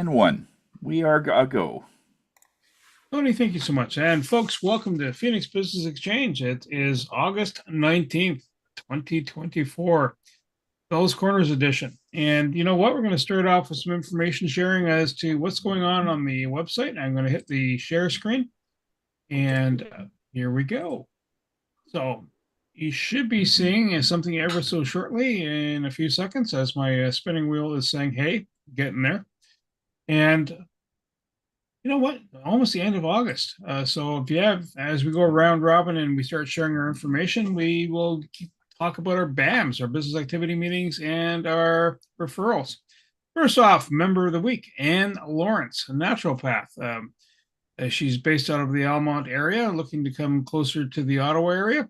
And one. We are a go. Tony, thank you so much. And folks, welcome to Phoenix Business Exchange. It is August 19th, 2024, Bell's Corners edition. And you know what? We're going to start off with some information sharing as to what's going on the website. I'm going to hit the share screen. And here we go. So you should be seeing something ever so shortly in a few seconds as my spinning wheel is saying, hey, getting there. And you know what? Almost the end of August. So if you have, as we go around robin and we start sharing our information, we will talk about our BAMs, our business activity meetings, and our referrals. First off, member of the week, Ann Lawrence, a naturopath. She's based out of the Almont area, looking to come closer to the Ottawa area.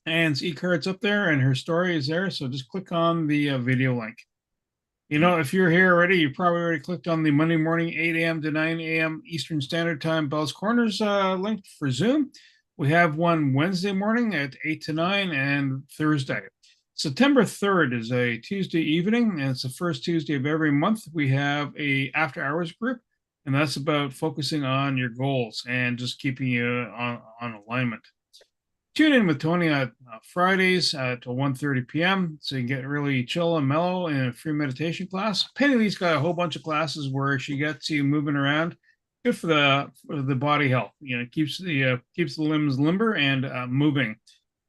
Ann's e-card's up there, and her story is there. So just click on the video link. You know, if you're here already, you probably already clicked on the Monday morning, 8 a.m. to 9 a.m. Eastern Standard Time Bell's Corners link for Zoom. We have one Wednesday morning at 8 to 9 and Thursday. September 3rd is a Tuesday evening, and it's the first Tuesday of every month. We have a after hours group, and that's about focusing on your goals and just keeping you on alignment. Tune in with Tony on Fridays at 1:30 p.m. so you can get really chill and mellow in a free meditation class. Penny Lee's got a whole bunch of classes where she gets you moving around. Good for the body health. You know, keeps the limbs limber and moving.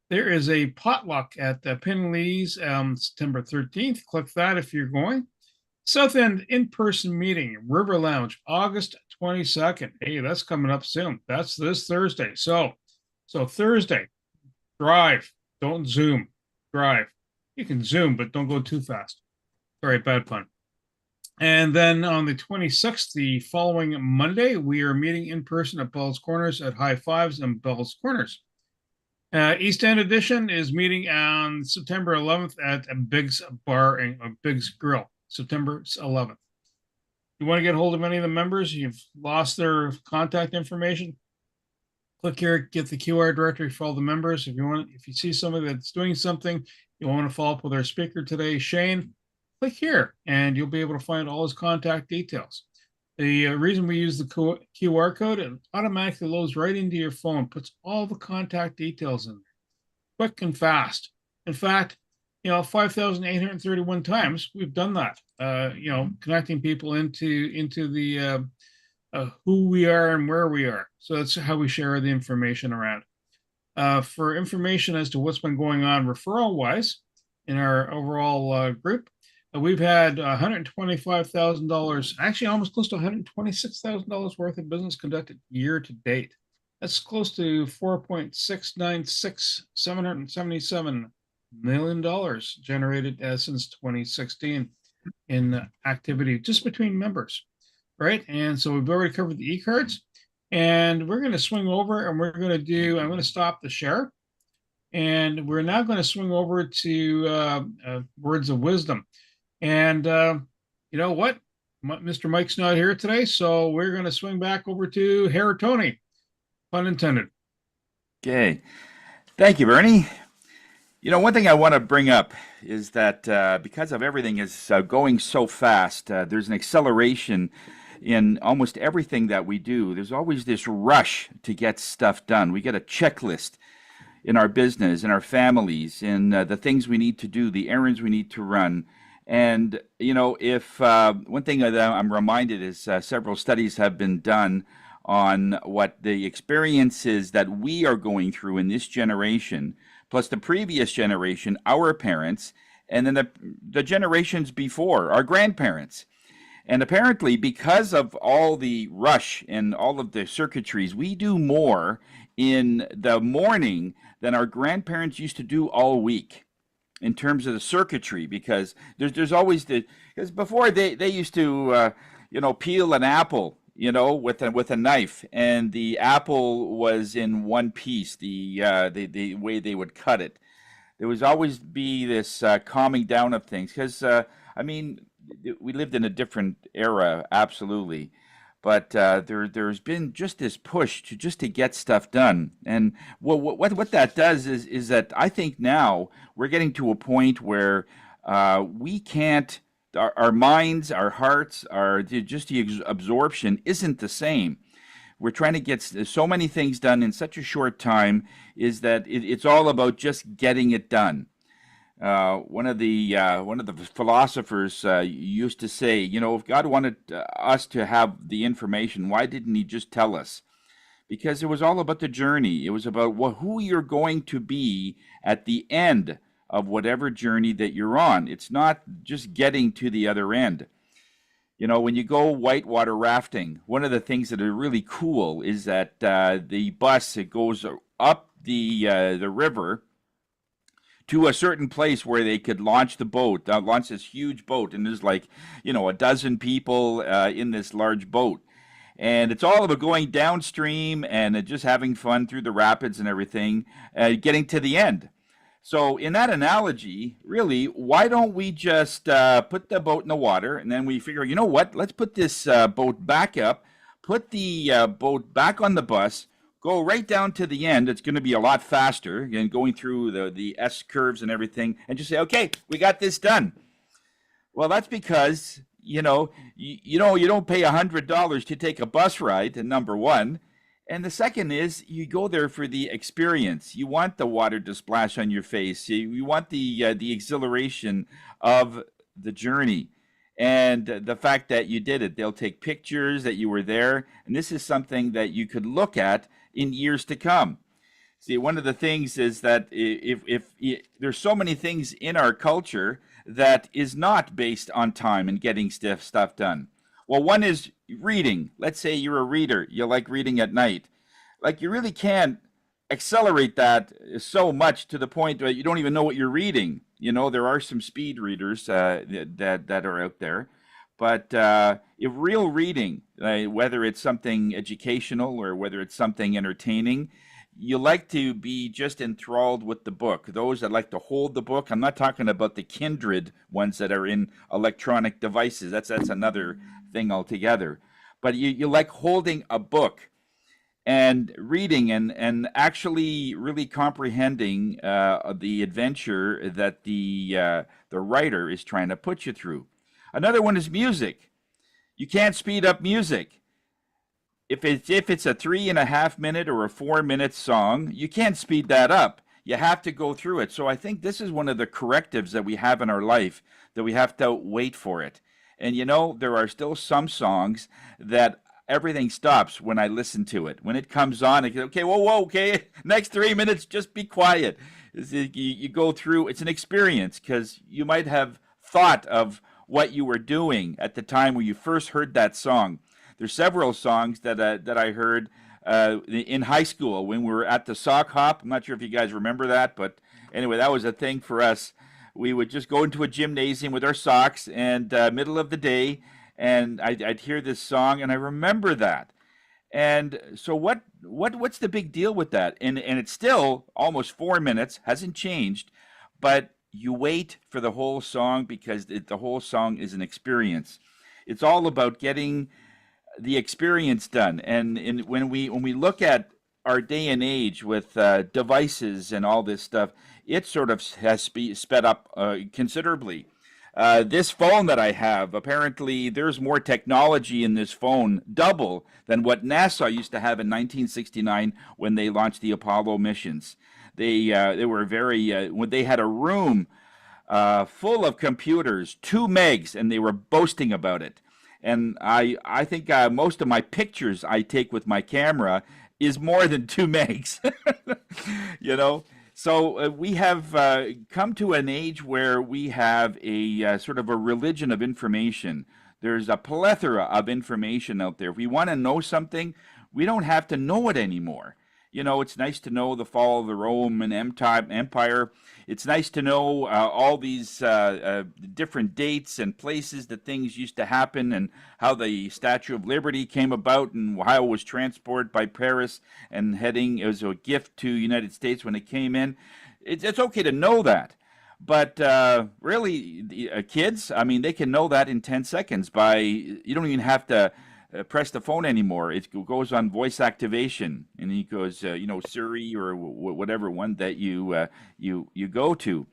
There is a potluck at Penny Lee's September 13th. Click that if you're going. South End in-person meeting, River Lounge, August 22nd. Hey, that's coming up soon. That's this Thursday. So Thursday, drive, don't Zoom, drive. You can Zoom, but don't go too fast. Sorry, bad pun. And then on the 26th, the following Monday, we are meeting in person at Bell's Corners at High Fives and Bell's Corners. East End Edition is meeting on September 11th at Big's Bar and Big's Grill, September 11th. You want to get hold of any of the members, you've lost their contact information, click here, get the QR directory for all the members. If you see somebody that's doing something, you want to follow up with our speaker today, Shane, click here and you'll be able to find all his contact details. The reason we use the QR code, it automatically loads right into your phone, puts all the contact details in there, quick and fast. In fact, 5,831 times we've done that, connecting people into the who we are and where we are. So that's how we share the information around. For information as to what's been going on referral-wise in our overall group, we've had $125,000, actually almost close to $126,000 worth of business conducted year to date. That's close to $777 million generated since 2016 in activity just between members. Right, and so we've already covered the e-cards, and we're going to swing over and I'm going to stop the share, and we're now going to swing over to words of wisdom. And you know what, Mr. Mike's not here today, so we're going to swing back over to Hair Tony, pun intended. Okay, thank you, Bernie. One thing I want to bring up is that because of everything is going so fast, there's an acceleration in almost everything that we do. There's always this rush to get stuff done. We get a checklist in our business, in our families, in the things we need to do, the errands we need to run. And, if one thing that I'm reminded is several studies have been done on what the experiences that we are going through in this generation, plus the previous generation, our parents, and then the generations before, our grandparents. And apparently, because of all the rush and all of the circuitries, we do more in the morning than our grandparents used to do all week in terms of the circuitry, because there's always because before they used to, peel an apple, with a knife, and the apple was in one piece, the way they would cut it. There was always be this calming down of things, because we lived in a different era, absolutely, but there's been just this push to get stuff done, and what that does is that I think now we're getting to a point where we can't our minds, our hearts, just the absorption isn't the same. We're trying to get so many things done in such a short time, is that it's all about just getting it done. One of the philosophers used to say, if God wanted us to have the information, why didn't He just tell us? Because it was all about the journey. It was about who you're going to be at the end of whatever journey that you're on. It's not just getting to the other end. When you go whitewater rafting, one of the things that are really cool is that the bus, it goes up the river to a certain place where they could launch the boat, launch this huge boat, and there's like, a dozen people in this large boat. And it's all about going downstream and just having fun through the rapids and everything, getting to the end. So, in that analogy, really, why don't we just put the boat in the water, and then we figure, you know what? Let's put this boat back up, put the boat back on the bus, go right down to the end. It's going to be a lot faster, and going through the S curves and everything, and just say, okay, we got this done. Well, that's because you don't pay $100 to take a bus ride, number one. And the second is you go there for the experience. You want the water to splash on your face. You want the exhilaration of the journey, and the fact that you did it. They'll take pictures that you were there, and this is something that you could look at in years to come. See, one of the things is that if there's so many things in our culture that is not based on time and getting stuff done. Well, one is reading. Let's say you're a reader. You like reading at night. Like, you really can't accelerate that so much to the point that you don't even know what you're reading. There are some speed readers that are out there. But if real reading, whether it's something educational or whether it's something entertaining, you like to be just enthralled with the book. Those that like to hold the book, I'm not talking about the kindred ones that are in electronic devices. That's another thing altogether. But you like holding a book and reading and actually really comprehending the adventure that the writer is trying to put you through. Another one is music. You can't speed up music. If it's a 3.5 minute or a 4 minute song, you can't speed that up. You have to go through it. So I think this is one of the correctives that we have in our life, that we have to wait for it. And there are still some songs that everything stops when I listen to it. When it comes on, I go, okay, whoa, okay, next 3 minutes, just be quiet. You go through, it's an experience, because you might have thought of what you were doing at the time when you first heard that song. There's several songs that I heard in high school when we were at the sock hop. I'm not sure if you guys remember that, but anyway, that was a thing for us. We would just go into a gymnasium with our socks, and middle of the day, and I'd hear this song, and I remember that. And so what's the big deal with that? And it's still almost 4 minutes, hasn't changed, but you wait for the whole song because the whole song is an experience. It's all about getting the experience done. And when we look at our day and age with devices and all this stuff, it sort of has sped up considerably. This phone that I have, apparently there's more technology in this phone, double than what NASA used to have in 1969 when they launched the Apollo missions. They were when they had a room full of computers, 2 megs, and they were boasting about it. And I think most of my pictures I take with my camera is more than 2 megs. So we have come to an age where we have a sort of a religion of information. There's a plethora of information out there. If we want to know something, we don't have to know it anymore. It's nice to know the fall of the Roman Empire. It's nice to know all these different dates and places that things used to happen, and how the Statue of Liberty came about, and how it was transported by Paris and heading as a gift to the United States when it came in. It's okay to know that. But really, kids, I mean, they can know that in 10 seconds you don't even have to press the phone anymore. It goes on voice activation, and he goes, Siri or whatever one that you go to.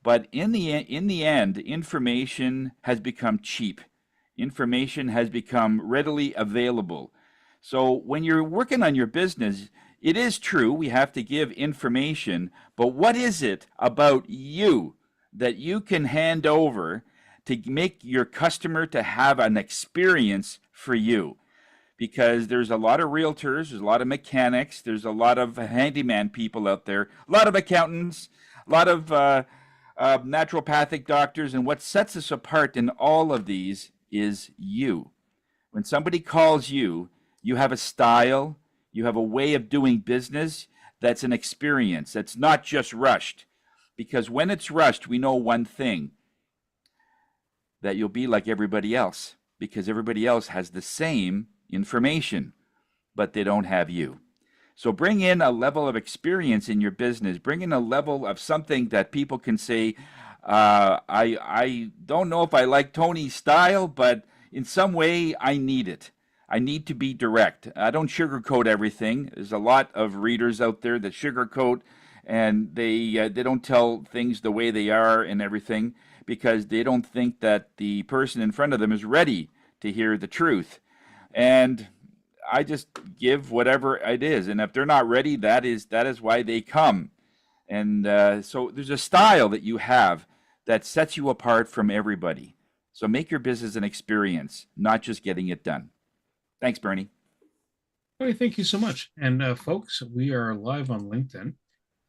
But in the end, information has become cheap. Information has become readily available. So when you're working on your business, it is true we have to give information, but what is it about you that you can hand over to make your customer to have an experience for you? Because there's a lot of realtors, there's a lot of mechanics, there's a lot of handyman people out there, a lot of accountants, a lot of naturopathic doctors, and what sets us apart in all of these is you. When somebody calls you, you have a style, you have a way of doing business that's an experience, that's not just rushed. Because when it's rushed, we know one thing, that you'll be like everybody else, because everybody else has the same information, but they don't have you. So bring in a level of experience in your business. Bring in a level of something that people can say, I don't know if I like Tony's style, but in some way I need it. I need to be direct. I don't sugarcoat everything. There's a lot of readers out there that sugarcoat, and they don't tell things the way they are and everything because they don't think that the person in front of them is ready to hear the truth. And I just give whatever it is, and if they're not ready, that is why they come. And so there's a style that you have that sets you apart from everybody. So make your business an experience, not just getting it done. Thanks, Bernie. Okay, thank you so much. And folks, we are live on LinkedIn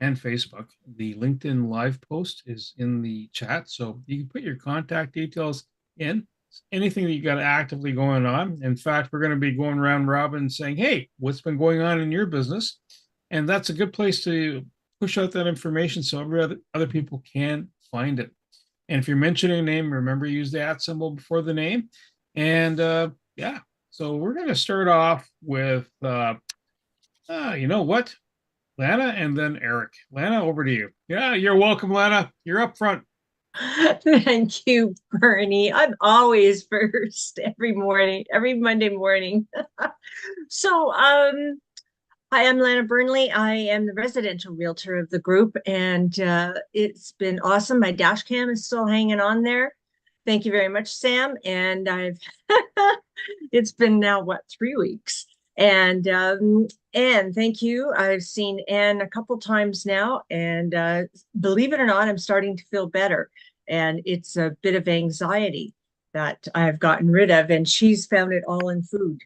and Facebook. The LinkedIn live post is in the chat, so you can put your contact details in. Anything that you got actively going on. In fact, we're going to be going round robin saying, hey, what's been going on in your business? And that's a good place to push out that information so other people can find it. And if you're mentioning a name, remember use the @ symbol before the name. And yeah, so we're going to start off with, you know what? Lana and then Eric. Lana, over to you. Yeah, you're welcome, Lana. You're up front. Thank you, Bernie. I'm always first every morning, every Monday morning. So, hi, I'm Lana Burnley. I am the residential realtor of the group, and it's been awesome. My dash cam is still hanging on there. Thank you very much, Sam. And it's been now, what, 3 weeks? And Anne, thank you. I've seen Anne a couple times now, and believe it or not, I'm starting to feel better. And it's a bit of anxiety that I've gotten rid of, and she's found it all in food.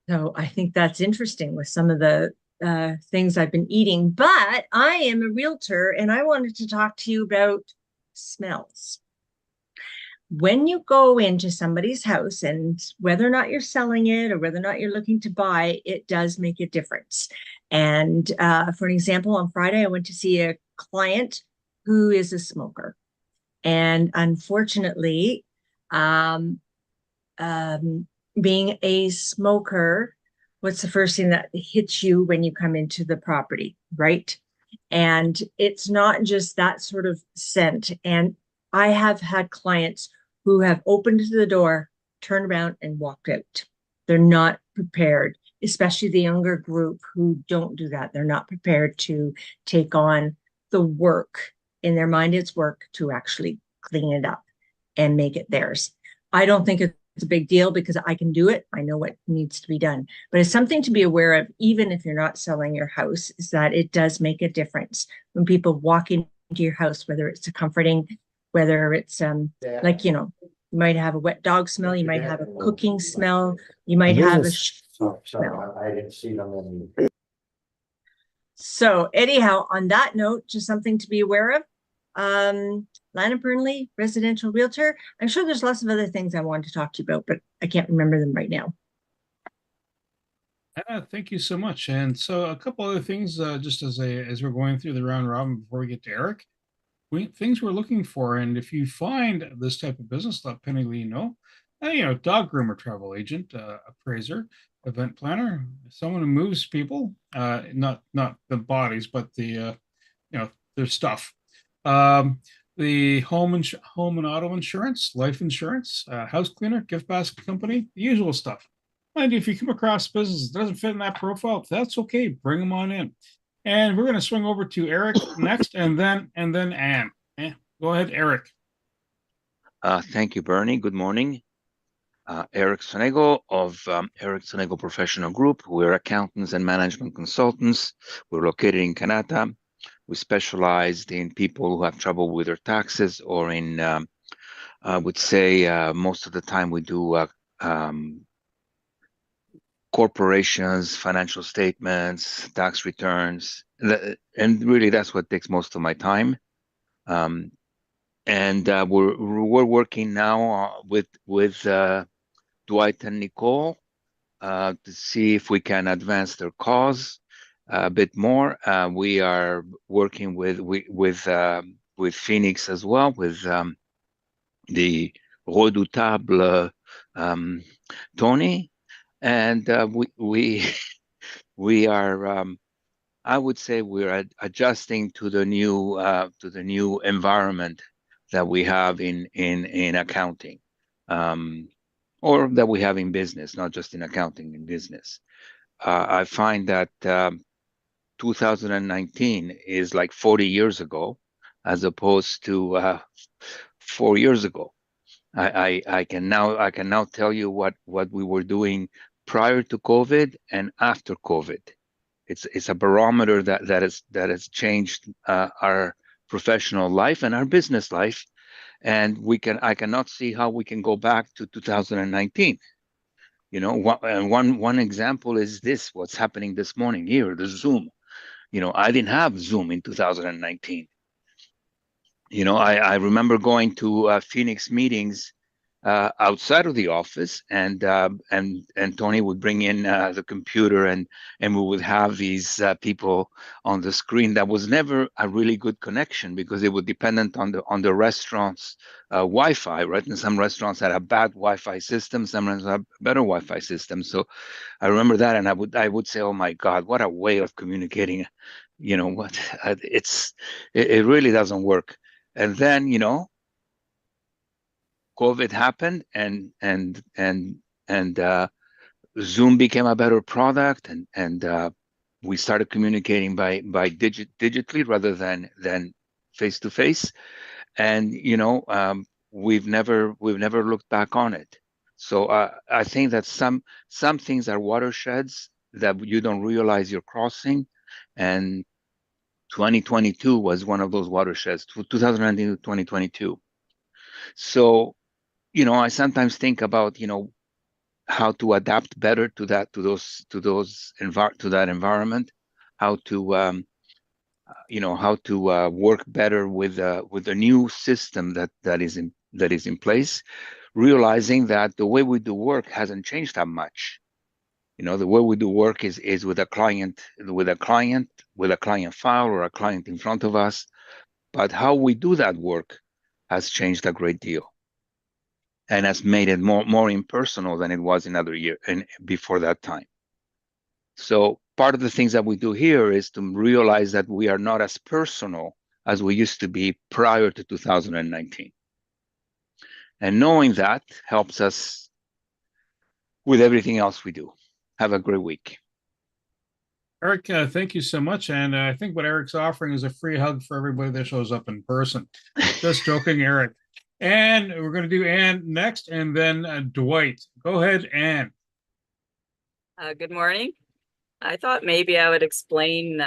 So I think that's interesting with some of the things I've been eating. But I am a realtor, and I wanted to talk to you about smells. When you go into somebody's house, and whether or not you're selling it or whether or not you're looking to buy, it does make a difference. And for an example, on Friday, I went to see a client who is a smoker. And unfortunately, being a smoker, what's the first thing that hits you when you come into the property, right? And it's not just that sort of scent. And I have had clients who have opened the door, turned around, and walked out. They're not prepared, especially the younger group who don't do that. They're not prepared to take on the work. In their mind, it's work to actually clean it up and make it theirs. I don't think it's a big deal because I can do it. I know what needs to be done. But it's something to be aware of, even if you're not selling your house, is that it does make a difference when people walk into your house, whether it's a comforting, whether it's like, you might have a wet dog smell, you might have a cooking smell, you might have a smell. I didn't see them in. So anyhow, on that note, just something to be aware of. Lana Burnley, residential realtor. I'm sure there's lots of other things I wanted to talk to you about, but I can't remember them right now. Thank you so much. And so a couple other things, just as we're going through the round robin before we get to Eric. Things we're looking for, and if you find this type of business, depending, dog groomer, travel agent, appraiser, event planner, someone who moves people, not the bodies, but the their stuff. The home and auto insurance, life insurance, house cleaner, gift basket company, the usual stuff. Mind you, if you come across business that doesn't fit in that profile, that's okay. Bring them on in. And we're going to swing over to Eric next, and then Anne. Go Go ahead, Eric. Thank you, Bernie. Good morning. Eric Sonego of Eric Sonego Professional Group. We're accountants and management consultants. We're located in Canada. We specialize in people who have trouble with their taxes, or in, I would say, most of the time we do corporations, financial statements, tax returns, and really that's what takes most of my time. And we're working now with Dwight and Nicole to see if we can advance their cause a bit more. We are working with Phoenix as well, with the redoutable Tony, and we are. I would say we're adjusting to the new environment that we have in accounting. Or that we have in business, not just in accounting, in business. I find that 2019 is like 40 years ago, as opposed to 4 years ago. I can now tell you what we were doing prior to COVID and after COVID. It's a barometer that has changed our professional life and our business life, and I cannot see how we can go back to 2019. You know, one example is what's happening this morning here, the Zoom. You know, I didn't have Zoom in 2019. You know, I remember going to Phoenix meetings outside of the office, and Tony would bring in the computer, and we would have these people on the screen. That was never a really good connection, because it was dependent on the restaurant's Wi-Fi, right? And some restaurants had a bad Wi-Fi system, some restaurants had a better Wi-Fi system. So I remember that, and I would say, oh my God, what a way of communicating. You know what? It really doesn't work. And then, you know, COVID happened, and Zoom became a better product, and we started communicating by digitally rather than face to face. And you know, we've never looked back on it. So I think that some things are watersheds that you don't realize you're crossing, and 2022 was one of those watersheds. 2019 to 2022. So, you know, I sometimes think about, you know, how to adapt better to that environment, how to how to work better with the new system that is in place, realizing that the way we do work hasn't changed that much. You know, the way we do work is with a client file or a client in front of us, but how we do that work has changed a great deal, and has made it more impersonal than it was in other years and before that time. So part of the things that we do here is to realize that we are not as personal as we used to be prior to 2019. And knowing that helps us with everything else we do. Have a great week. Eric, thank you so much. And I think what Eric's offering is a free hug for everybody that shows up in person. Just joking, Eric. And we're going to do Ann next, and then Dwight. Go ahead, Ann. Good morning. I thought maybe I would explain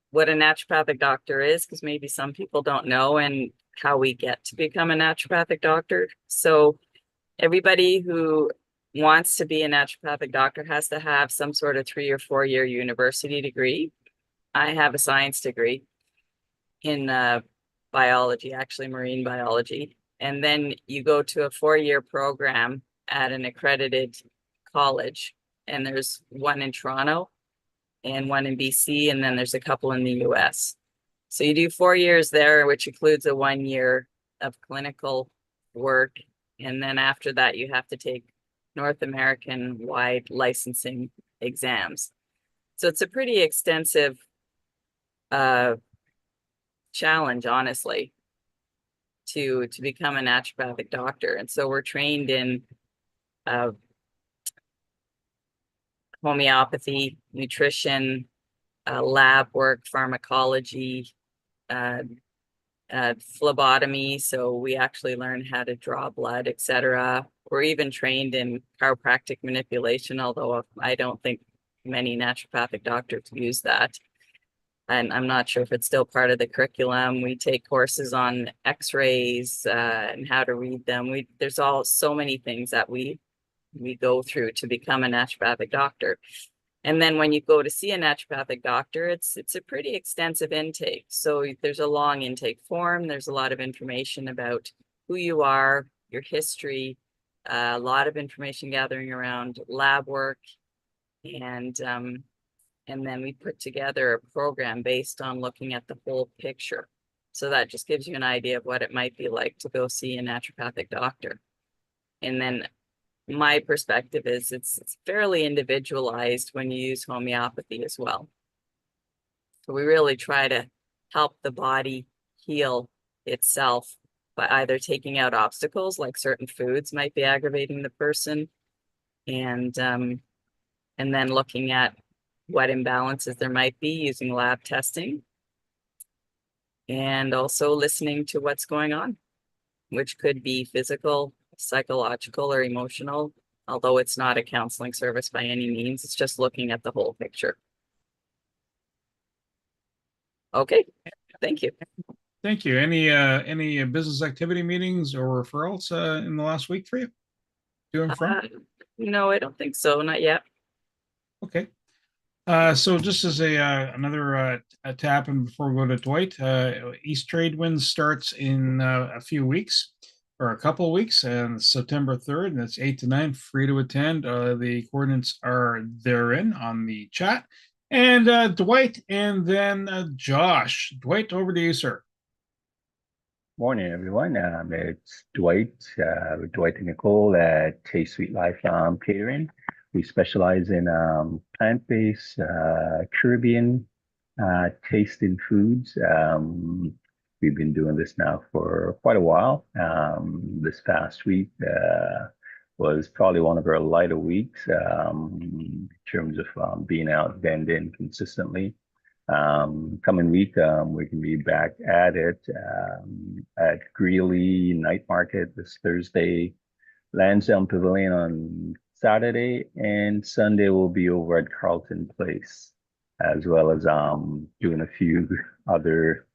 what a naturopathic doctor is, because maybe some people don't know, and how we get to become a naturopathic doctor. So everybody who wants to be a naturopathic doctor has to have some sort of 3 or 4 year university degree. I have a science degree in biology, actually marine biology. And then you go to a 4-year program at an accredited college. And there's one in Toronto and one in BC, and then there's a couple in the US. So you do 4 years there, which includes a 1 year of clinical work. And then after that, you have to take North American wide licensing exams. So it's a pretty extensive challenge, honestly, to become a naturopathic doctor. And so we're trained in homeopathy, nutrition, lab work, pharmacology, phlebotomy. So we actually learn how to draw blood, etc. We're even trained in chiropractic manipulation, although I don't think many naturopathic doctors use that. And I'm not sure if it's still part of the curriculum. We take courses on x-rays and how to read them. There's so many things that we go through to become a naturopathic doctor. And then when you go to see a naturopathic doctor, it's a pretty extensive intake. So there's a long intake form. There's a lot of information about who you are, your history, a lot of information gathering around lab work, and then we put together a program based on looking at the whole picture. So that just gives you an idea of what it might be like to go see a naturopathic doctor. And then my perspective is it's fairly individualized when you use homeopathy as well. So we really try to help the body heal itself by either taking out obstacles, like certain foods might be aggravating the person, and then looking at what imbalances there might be using lab testing, and also listening to what's going on, which could be physical, psychological, or emotional, although it's not a counseling service by any means. It's just looking at the whole picture. Okay, thank you. Thank you. Any business activity meetings or referrals in the last week for you? To and from? No, I don't think so. Not yet. Okay. So just as another tap, and before we go to Dwight, East Trade Winds starts in a few weeks, or a couple of weeks, and September 3rd, and it's 8 to 9, free to attend. The coordinates are therein on the chat. And Dwight, and then Josh. Dwight, over to you, sir. Morning, everyone. It's Dwight, Dwight and Nicole at Taste Sweet Life Catering. We specialize in plant-based Caribbean tasting foods. We've been doing this now for quite a while. This past week was probably one of our lighter weeks in terms of being out vending consistently. Coming week, we can be back at it at Greeley Night Market this Thursday, Lansdowne Pavilion on Saturday, and Sunday we'll be over at Carlton Place, as well as doing a few other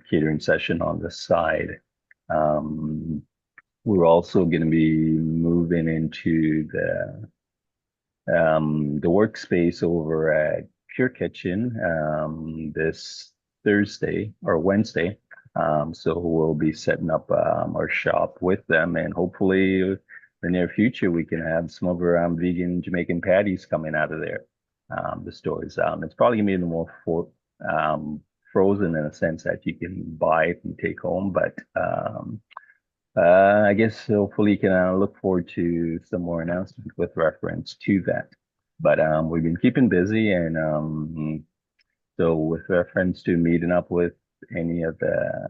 catering session on the side. We're also going to be moving into the workspace over at Pure Kitchen this Thursday or Wednesday. So we'll be setting up our shop with them, and hopefully in the near future we can have some of our vegan Jamaican patties coming out of there. The stores. It's probably gonna be the more frozen in a sense that you can buy it and take home, but I guess hopefully you can look forward to some more announcements with reference to that. But we've been keeping busy, and so with reference to meeting up with any of the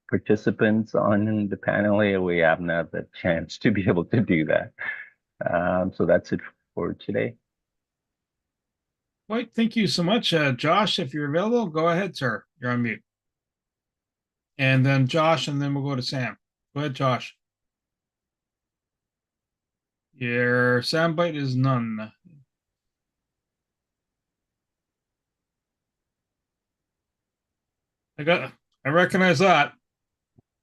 participants on the panel here, we haven't had the chance to be able to do that. So that's it for today. Dwight, thank you so much. Josh, if you're available, go ahead, sir. You're on mute. And then Josh, and then we'll go to Sam. Go ahead, Josh. Your soundbite is none. I recognize that.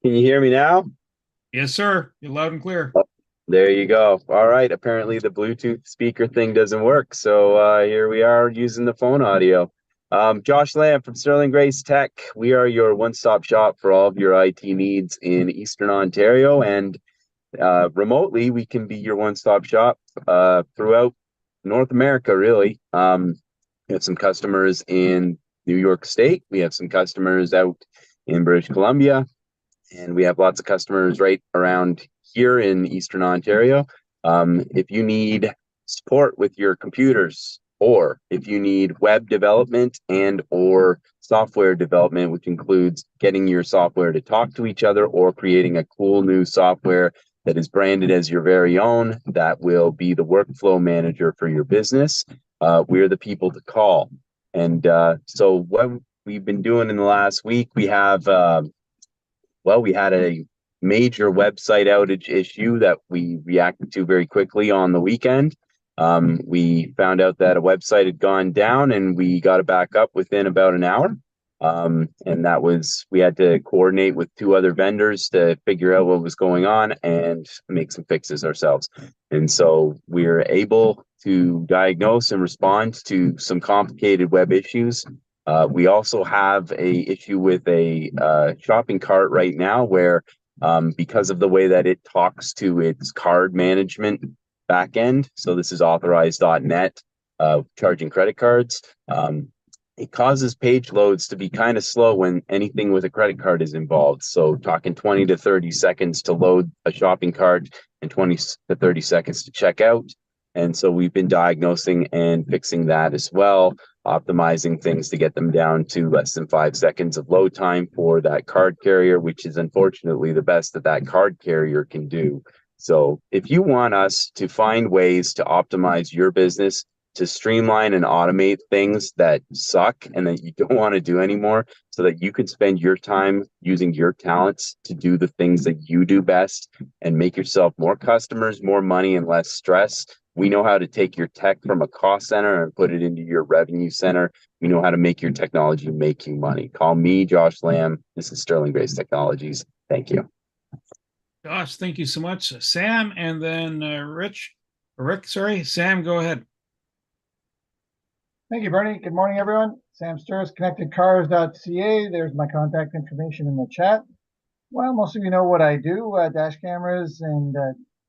Can you hear me now? Yes, sir. You're loud and clear. There you go. All right. Apparently the Bluetooth speaker thing doesn't work. So here we are using the phone audio. Josh Lamb from Sterling Grace Tech. We are your one-stop shop for all of your IT needs in Eastern Ontario, and remotely we can be your one-stop shop throughout North America, really. We have some customers in New York State. We have some customers out in British Columbia, and we have lots of customers right around here in Eastern Ontario. If you need support with your computers, or if you need web development and or software development, which includes getting your software to talk to each other or creating a cool new software that is branded as your very own, that will be the workflow manager for your business, we're the people to call. And so we've been doing in the last week, we have we had a major website outage issue that we reacted to very quickly on the weekend. We found out that a website had gone down and we got it back up within about an hour. And that was, we had to coordinate with 2 other vendors to figure out what was going on and make some fixes ourselves. And so we're able to diagnose and respond to some complicated web issues. We also have a issue with a shopping cart right now where because of the way that it talks to its card management backend, so this is authorized.net, charging credit cards, it causes page loads to be kind of slow when anything with a credit card is involved. So talking 20 to 30 seconds to load a shopping cart and 20 to 30 seconds to check out. And so we've been diagnosing and fixing that as well, optimizing things to get them down to less than 5 seconds of load time for that card carrier, which is unfortunately the best that that card carrier can do. So if you want us to find ways to optimize your business, to streamline and automate things that suck and that you don't want to do anymore, so that you can spend your time using your talents to do the things that you do best and make yourself more customers, more money, and less stress. We know how to take your tech from a cost center and put it into your revenue center. We know how to make your technology make you money. Call me, Josh Lamb. This is Sterling Grace Technologies. Thank you. Josh, thank you so much. Sam, and then Rick, sorry. Sam, go ahead. Thank you, Bernie. Good morning, everyone. Sam Sturris, connectedcars.ca. There's my contact information in the chat. Well, most of you know what I do, dash cameras and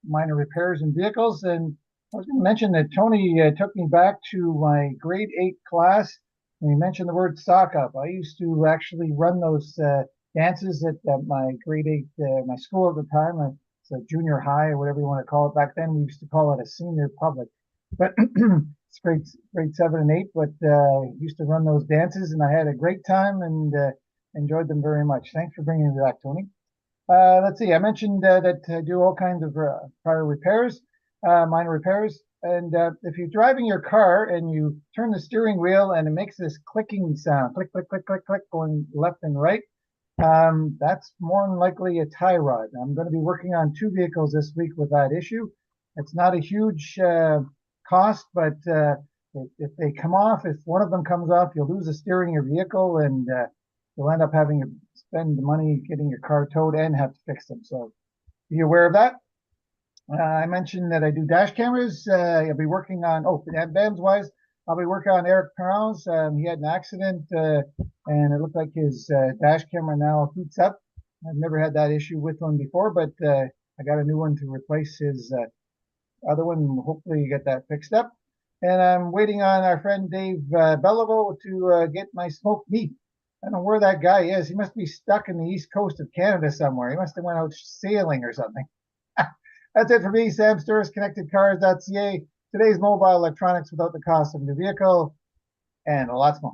minor repairs in vehicles. And I was going to mention that Tony took me back to my grade 8 class, and he mentioned the word sock up. I used to actually run those dances at my grade 8, my school at the time. It's a junior high or whatever you want to call it. Back then, we used to call it a senior public. But it's grade 7 and 8, but used to run those dances, and I had a great time and enjoyed them very much. Thanks for bringing me back, Tony. Let's see, I mentioned that I do all kinds of prior repairs, minor repairs. And if you're driving your car and you turn the steering wheel and it makes this clicking sound, click, click, click, click, click, going left and right, that's more than likely a tie rod. I'm going to be working on 2 vehicles this week with that issue. It's not a huge cost, but if they come off, if one of them comes off, you'll lose the steering of your vehicle, and you'll end up having to spend the money getting your car towed and have to fix them. So be aware of that. I mentioned that I do dash cameras. I'll be working on, BAMS wise, I'll be working on Eric Perron's. He had an accident and it looked like his dash camera now heats up. I've never had that issue with one before, but I got a new one to replace his other one, and hopefully get that fixed up. And I'm waiting on our friend Dave Belleville to get my smoked meat. I don't know where that guy is. He must be stuck in the east coast of Canada somewhere. He must have went out sailing or something. That's it for me, Sam Sturris, connectedcars.ca. Today's mobile electronics without the cost of the vehicle, and lots more.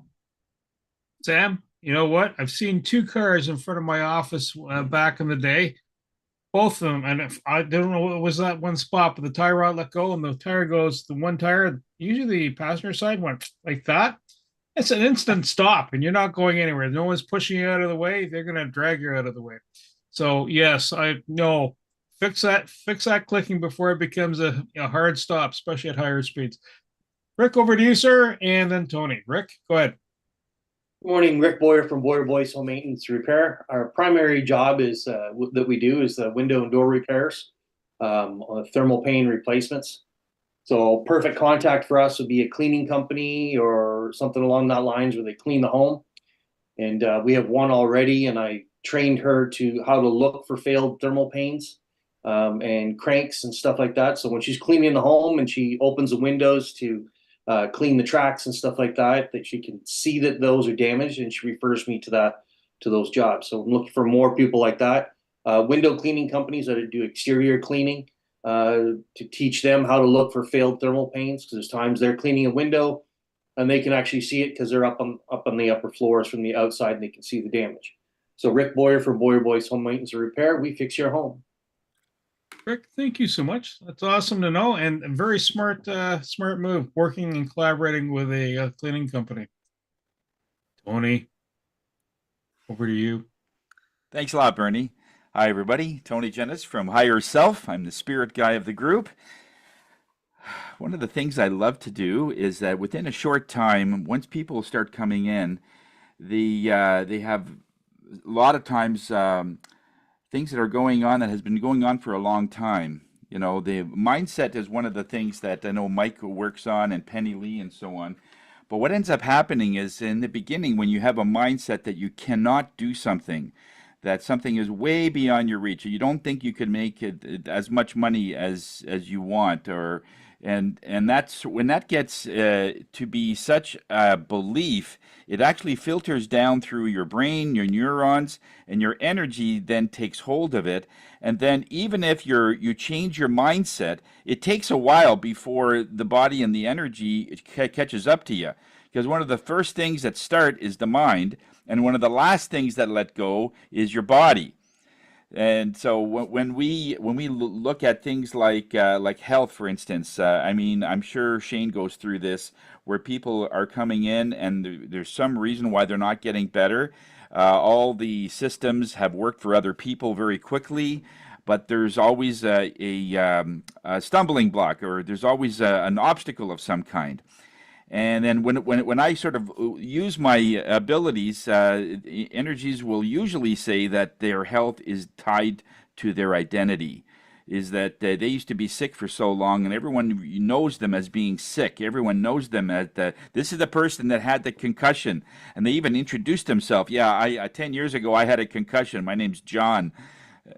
Sam, you know what? I've seen 2 cars in front of my office back in the day. Both of them, and if I don't know what was that one spot, but the tie rod let go and the tire goes, the one tire, usually the passenger side went like that. It's an instant stop and you're not going anywhere. No one's pushing you out of the way. They're going to drag you out of the way. So yes, I know. Fix that clicking before it becomes a hard stop, especially at higher speeds. Rick, over to you, sir, and then Tony. Rick, go ahead. Good morning, Rick Boyer from Boyer Boyce Home Maintenance Repair. Our primary job is that we do is the window and door repairs, thermal pane replacements. So perfect contact for us would be a cleaning company or something along that lines where they clean the home. And we have one already, and I trained her to how to look for failed thermal panes and cranks and stuff like that. So when she's cleaning the home and she opens the windows to clean the tracks and stuff like that, that she can see that those are damaged, and she refers me to those jobs. So I'm looking for more people like that. Window cleaning companies that do exterior cleaning to teach them how to look for failed thermal panes, because there's times they're cleaning a window and they can actually see it because they're up on the upper floors from the outside and they can see the damage. So Rick Boyer from Boyer Boyce Home Maintenance and Repair, we fix your home. Rick, thank you so much. That's awesome to know, and a very smart move, working and collaborating with a cleaning company. Tony. Over to you. Thanks a lot, Bernie. Hi, everybody. Tony Jennis from Higher Self. I'm the spirit guy of the group. One of the things I love to do is that within a short time, once people start coming in, they have a lot of times things that are going on that has been going on for a long time. You know, the mindset is one of the things that I know Mike works on and Penny Lee and so on. But what ends up happening is in the beginning, when you have a mindset that you cannot do something, that something is way beyond your reach, you don't think you could make it as much money as you want, or and that's when that gets to be such a belief, it actually filters down through your brain, your neurons, and your energy then takes hold of it. And then even if you change your mindset, it takes a while before the body and the energy catches up to you. Because one of the first things that start is the mind, and one of the last things that let go is your body. And so when we look at things like health, for instance, I mean, I'm sure Shane goes through this, where people are coming in and there's some reason why they're not getting better. All the systems have worked for other people very quickly, but there's always a stumbling block, or there's always an obstacle of some kind. And then when I sort of use my abilities, energies will usually say that their health is tied to their identity. Is that they used to be sick for so long, and everyone knows them as being sick. Everyone knows them as this is the person that had the concussion, and they even introduced themselves. Yeah, I 10 years ago I had a concussion. My name's John.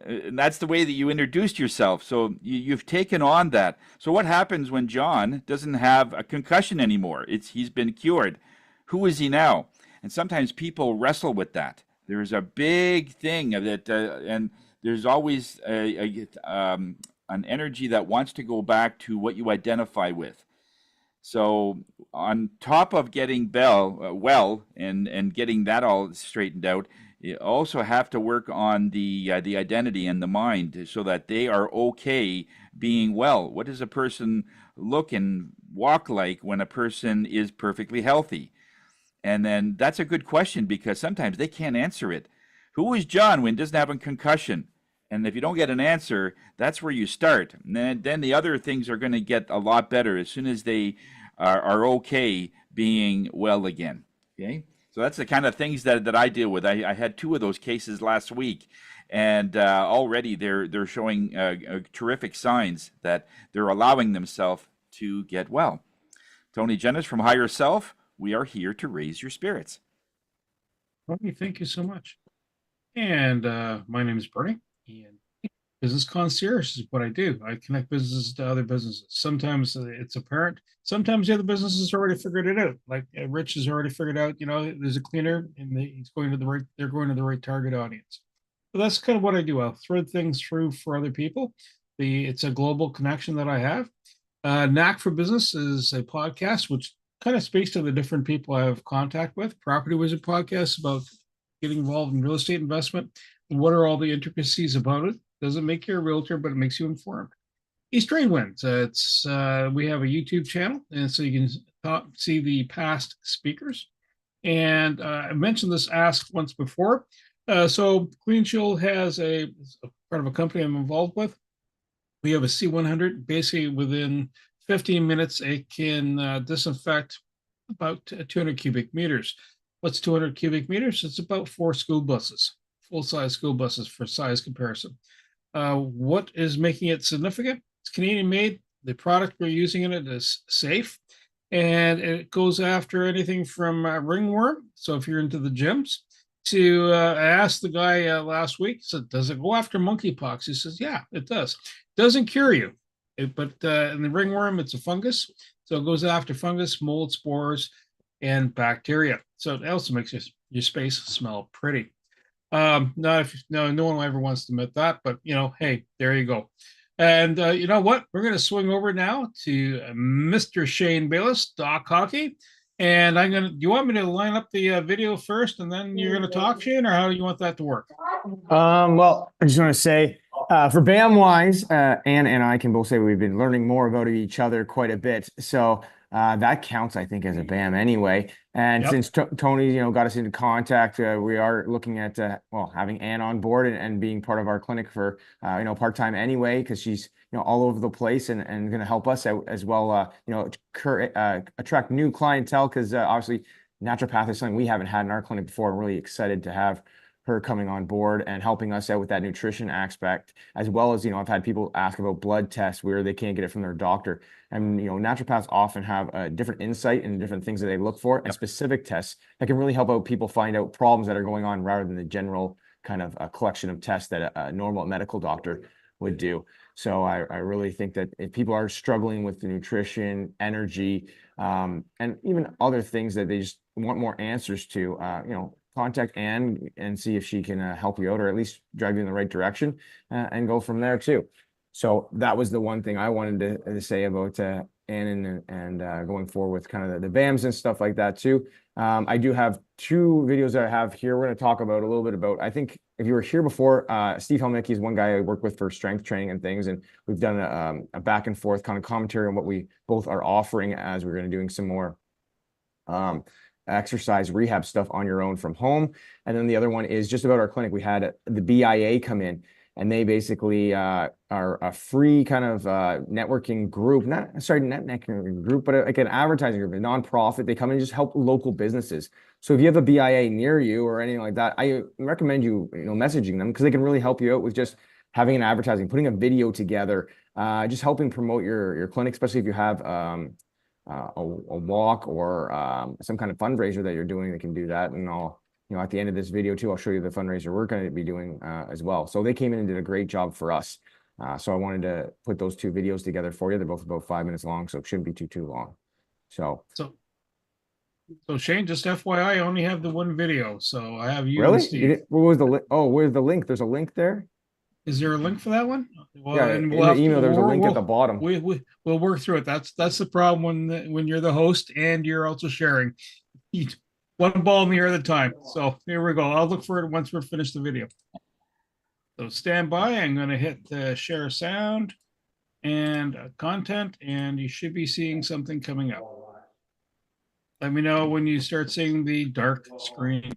And that's the way that you introduced yourself. So you've taken on that. So what happens when John doesn't have a concussion anymore? He's been cured. Who is he now? And sometimes people wrestle with that. There's a big thing that, and there's always an energy that wants to go back to what you identify with. So on top of getting well and getting that all straightened out, you also have to work on the identity and the mind so that they are okay being well. What does a person look and walk like when a person is perfectly healthy? And then that's a good question, because sometimes they can't answer it. Who is John when he doesn't have a concussion? And if you don't get an answer, that's where you start. And then the other things are going to get a lot better as soon as they are okay being well again. Okay? So that's the kind of things that I deal with. I had 2 of those cases last week, and already they're showing terrific signs that they're allowing themselves to get well. Tony Jennis from Higher Self, we are here to raise your spirits. Bernie, thank you so much. And my name is Bernie, and business concierge is what I do. I connect businesses to other businesses. Sometimes it's apparent. Sometimes the other businesses already figured it out. Like Rich has already figured out, you know, there's a cleaner and he's going to the right, they're going to the right target audience. So that's kind of what I do. I'll thread things through for other people. It's a global connection that I have. Knack for Business is a podcast which kind of speaks to the different people I have contact with. Property Wizard podcast about getting involved in real estate investment. And what are all the intricacies about it? Doesn't make you a realtor, but it makes you informed. East Train Wins. We have a YouTube channel, and so you can see the past speakers. And I mentioned this Ask once before. So Clean Shield has a part of a company I'm involved with. We have a C100. Basically, within 15 minutes, it can disinfect about 200 cubic meters. What's 200 cubic meters? It's about 4 school buses, full-size school buses for size comparison. What is making it significant? It's Canadian made. The product we're using in it is safe, and it goes after anything from ringworm. So if you're into the gyms, to I asked the guy last week, said, does it go after monkeypox? He says, yeah, it does. Doesn't cure you, but in the ringworm, it's a fungus. So it goes after fungus, mold, spores, and bacteria. So it also makes your space smell pretty. No one ever wants to admit that, but you know, hey, there you go. And you know what? We're going to swing over now to Mr. Shane Bayless, Doc Hockey. And do you want me to line up the video first and then you're going to talk, Shane, or how do you want that to work? Well, I just want to say For BAM wise, Ann and I can both say we've been learning more about each other quite a bit. So that counts, I think, as a BAM anyway. And Yep. since Tony, got us into contact, we are looking at having Ann on board and being part of our clinic for part-time anyway, because she's all over the place and going to help us out as well. Attract new clientele, because obviously naturopath is something we haven't had in our clinic before. I'm really excited to have her coming on board and helping us out with that nutrition aspect, as well as, I've had people ask about blood tests where they can't get it from their doctor. And, naturopaths often have a different insight and different things that they look for and specific tests that can really help out people find out problems that are going on rather than the general kind of a collection of tests that a normal medical doctor would do. So I really think that if people are struggling with the nutrition, energy, and even other things that they just want more answers to, contact Ann and see if she can help you out, or at least drive you in the right direction, and go from there too. So that was the one thing I wanted to say about Ann and going forward with kind of the BAMs and stuff like that too. I do have 2 videos that I have here. We're going to talk about a little bit about, I think if you were here before, Steve Helmicki is one guy I work with for strength training and things. And we've done a back and forth kind of commentary on what we both are offering, as we're going to doing some more exercise rehab stuff on your own from home. And then the other one is just about our clinic. We had the BIA come in, and they basically are a free kind of networking group, not networking group, but like an advertising group, a nonprofit. They come in and just help local businesses. So if you have a BIA near you or anything like that, I recommend you messaging them, because they can really help you out with just having an advertising, putting a video together, just helping promote your clinic, especially if you have a walk or some kind of fundraiser that you're doing. They can do that. And I'll at the end of this video too, I'll show you the fundraiser we're going to be doing as well. So they came in and did a great job for us. So I wanted to put those 2 videos together for you. They're both about 5 minutes long, so it shouldn't be too long. So Shane, just FYI, I only have the one video, so I have you really, and Steve. what was the link? Oh, where's the link? There's a link there. Is there a link for that one? Well, Yeah, and in we'll the have to- email, there's a we'll- link at we'll- the bottom. We'll work through it. That's the problem when you're the host and you're also sharing. One ball in the air at a time. So here we go. I'll look for it once we're finished the video. So stand by. I'm going to hit the share sound and content, and you should be seeing something coming up. Let me know when you start seeing the dark screen.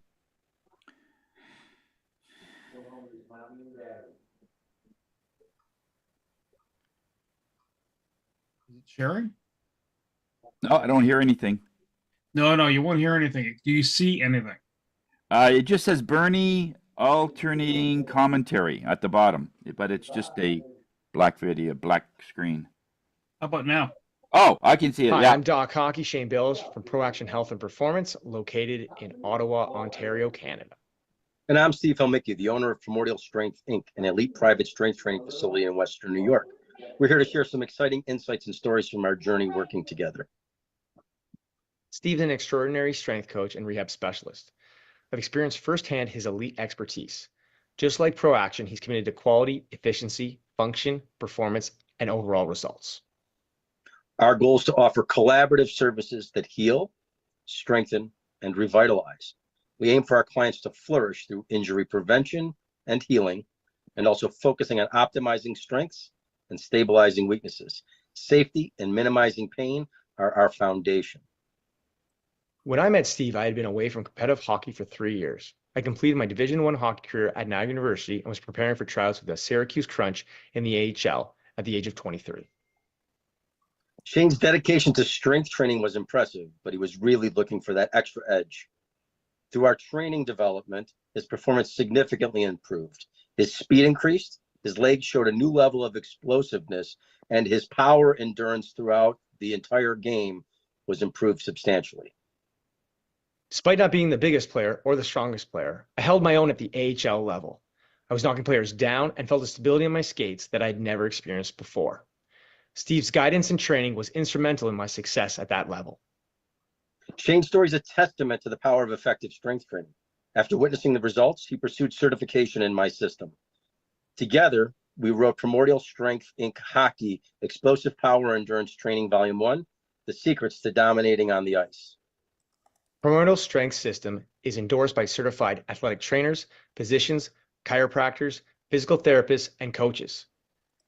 Is it sharing? No, I don't hear anything. No, you won't hear anything. Do you see anything? It just says Bernie alternating commentary at the bottom, but it's just a black video, black screen. How about now? Oh, I can see it. Hi, Yeah. I'm Doc Hockey, Shane Bills from ProAction Health and Performance, located in Ottawa, Ontario, Canada. And I'm Steve Helmicki, the owner of Primordial Strength, Inc., an elite private strength training facility in Western New York. We're here to share some exciting insights and stories from our journey working together. Steve's an extraordinary strength coach and rehab specialist. I've experienced firsthand his elite expertise. Just like ProAction, he's committed to quality, efficiency, function, performance, and overall results. Our goal is to offer collaborative services that heal, strengthen, and revitalize. We aim for our clients to flourish through injury prevention and healing, and also focusing on optimizing strengths and stabilizing weaknesses. Safety and minimizing pain are our foundation. When I met Steve, I had been away from competitive hockey for 3 years. I completed my Division I hockey career at Niagara University and was preparing for tryouts with the Syracuse Crunch in the AHL at the age of 23. Shane's dedication to strength training was impressive, but he was really looking for that extra edge. Through our training development, his performance significantly improved. His speed increased, his legs showed a new level of explosiveness, and his power endurance throughout the entire game was improved substantially. Despite not being the biggest player or the strongest player, I held my own at the AHL level. I was knocking players down and felt a stability on my skates that I'd never experienced before. Steve's guidance and training was instrumental in my success at that level. Shane's story is a testament to the power of effective strength training. After witnessing the results, he pursued certification in my system. Together, we wrote Primordial Strength, Inc. Hockey, Explosive Power Endurance Training Volume 1, The Secrets to Dominating on the Ice. Primordial Strength System is endorsed by certified athletic trainers, physicians, chiropractors, physical therapists, and coaches.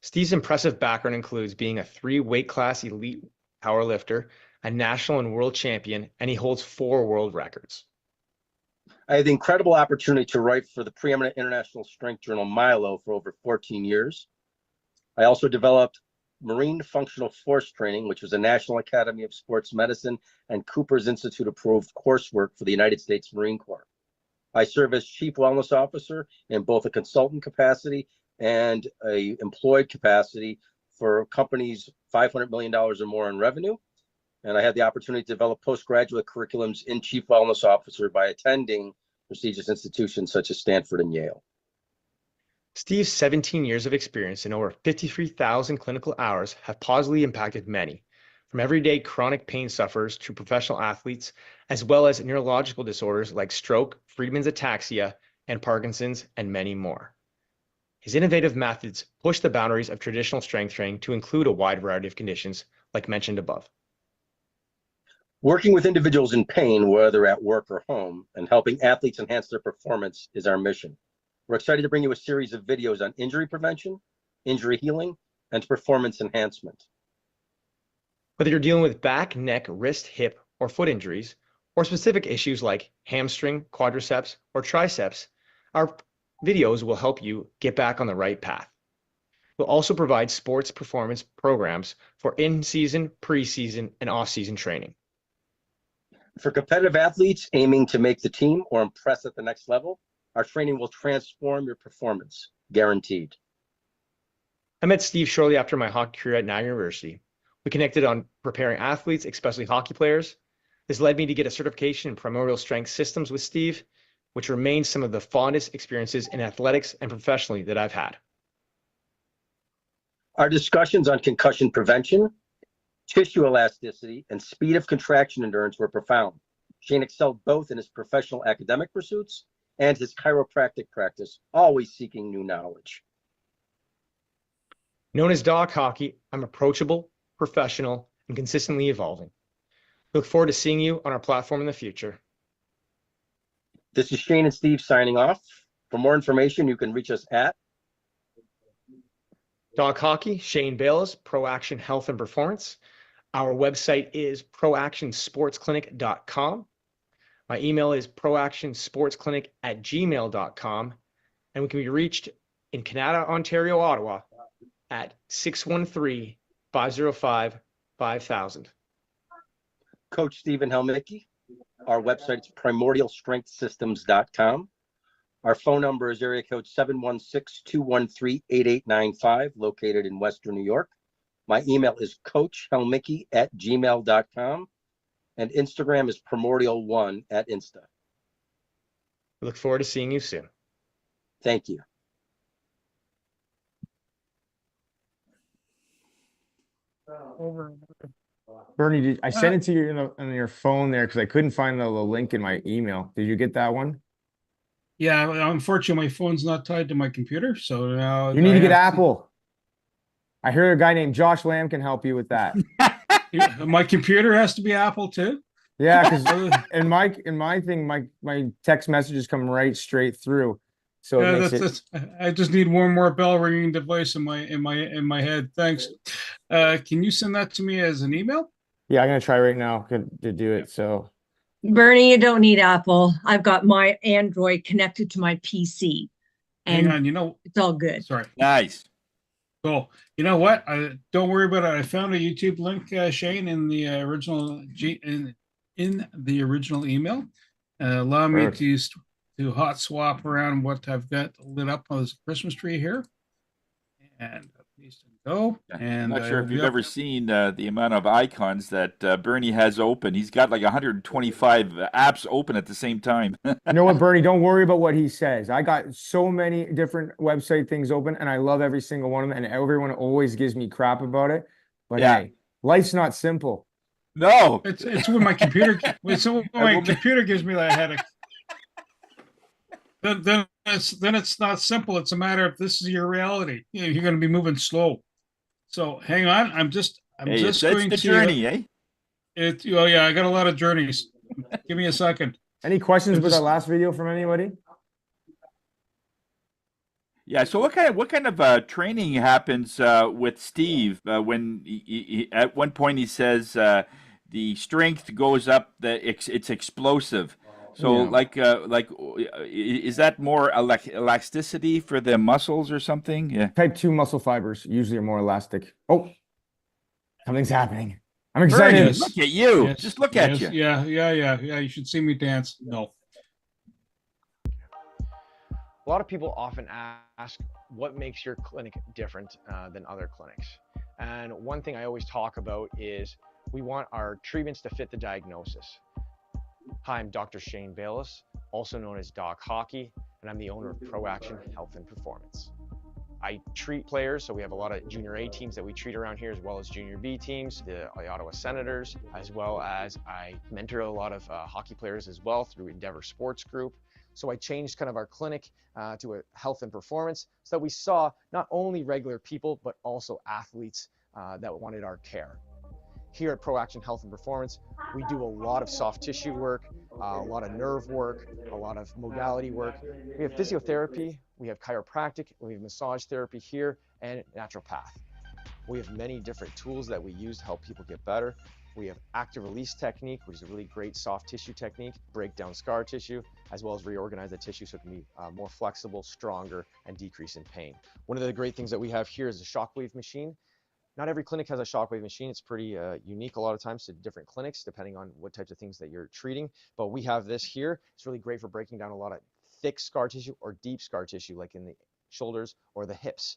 Steve's impressive background includes being a 3-weight class elite powerlifter, a national and world champion, and he holds 4 world records. I had the incredible opportunity to write for the preeminent international strength journal Milo for over 14 years. I also developed Marine Functional Force Training, which was a National Academy of Sports Medicine and Cooper's Institute approved coursework for the United States Marine Corps. I serve as Chief Wellness Officer in both a consultant capacity and a employed capacity for companies $500 million or more in revenue. And I had the opportunity to develop postgraduate curriculums in Chief Wellness Officer by attending prestigious institutions such as Stanford and Yale. Steve's 17 years of experience and over 53,000 clinical hours have positively impacted many, from everyday chronic pain sufferers to professional athletes, as well as neurological disorders like stroke, Friedman's ataxia, and Parkinson's, and many more. His innovative methods push the boundaries of traditional strength training to include a wide variety of conditions, like mentioned above. Working with individuals in pain, whether at work or home, and helping athletes enhance their performance is our mission. We're excited to bring you a series of videos on injury prevention, injury healing, and performance enhancement. Whether you're dealing with back, neck, wrist, hip, or foot injuries, or specific issues like hamstring, quadriceps, or triceps, our videos will help you get back on the right path. We'll also provide sports performance programs for in-season, pre-season, and off-season training. For competitive athletes aiming to make the team or impress at the next level, our training will transform your performance, guaranteed. I met Steve shortly after my hockey career at Niagara University. We connected on preparing athletes, especially hockey players. This led me to get a certification in primordial strength systems with Steve, which remains some of the fondest experiences in athletics and professionally that I've had. Our discussions on concussion prevention, tissue elasticity, and speed of contraction endurance were profound. Shane excelled both in his professional academic pursuits and his chiropractic practice, always seeking new knowledge. Known as Doc Hockey, I'm approachable, professional, and consistently evolving. Look forward to seeing you on our platform in the future. This is Shane and Steve signing off. For more information, you can reach us at Doc Hockey, Shane Bales, Pro Action Health and Performance. Our website is proactionsportsclinic.com. My email is proactionsportsclinic@gmail.com. And we can be reached in Canada, Ontario, Ottawa at 613-505-5000. Coach Stephen Helmicki. Our website is primordialstrengthsystems.com. Our phone number is area code 716-213-8895, located in Western New York. My email is coachhelmicki@gmail.com. And Instagram is primordial1 at Insta. We look forward to seeing you soon. Thank you. Bernie, I sent it to you on your phone there because I couldn't find the link in my email. Did you get that one? Yeah, unfortunately, my phone's not tied to my computer, so now You need to get Apple. I hear a guy named Josh Lamb can help you with that. My computer has to be Apple too. Yeah, because in my thing, my text messages come right straight through. So it makes I just need one more bell ringing device in my head. Thanks. Can you send that to me as an email? Yeah, I'm gonna try right now to do it. So Bernie, you don't need Apple. I've got my Android connected to my PC. And Hang on, it's all good. Sorry. Nice. Cool. You know what? Don't worry about it. I found a YouTube link, Shane, in the original in the original email. Allow me to hot swap around what I've got lit up on this Christmas tree here. And please go. And I'm not sure if you've ever seen the amount of icons that Bernie has open. He's got like 125 apps open at the same time. you know what, Bernie? Don't worry about what he says. I got so many different website things open, and I love every single one of them. And everyone always gives me crap about it. But hey, life's not simple. No, it's when my computer. My computer gives me that headache. Then it's not simple. It's a matter of this is your reality. You're going to be moving slow. So hang on. I'm just going the to journey, eh? I got a lot of journeys. Give me a second. Any questions with that last video from anybody? Yeah. So what kind of training happens with Steve when at one point he says the strength goes up, it's explosive. So Yeah. is that more elasticity for the muscles or something? Yeah. Type 2 muscle fibers usually are more elastic. Oh, something's happening. I'm Bernie, excited. Yes. look at you. Yes. Just look at Yes. you. Yeah. You should see me dance. No. A lot of people often ask what makes your clinic different than other clinics. And one thing I always talk about is we want our treatments to fit the diagnosis. Hi, I'm Dr. Shane Bayless, also known as Doc Hockey, and I'm the owner of Pro Action Health and Performance. I treat players, so we have a lot of junior A teams that we treat around here, as well as junior B teams, the Ottawa Senators, as well as I mentor a lot of hockey players as well through Endeavor Sports Group. So I changed kind of our clinic to a health and performance so that we saw not only regular people, but also athletes that wanted our care. Here at Pro Action Health and Performance, we do a lot of soft tissue work, a lot of nerve work, a lot of modality work. We have physiotherapy, we have chiropractic, we have massage therapy here, and naturopath. We have many different tools that we use to help people get better. We have active release technique, which is a really great soft tissue technique, break down scar tissue, as well as reorganize the tissue so it can be more flexible, stronger, and decrease in pain. One of the great things that we have here is a shockwave machine. Not every clinic has a shockwave machine. It's pretty unique a lot of times to different clinics, depending on what types of things that you're treating. But we have this here. It's really great for breaking down a lot of thick scar tissue or deep scar tissue, like in the shoulders or the hips.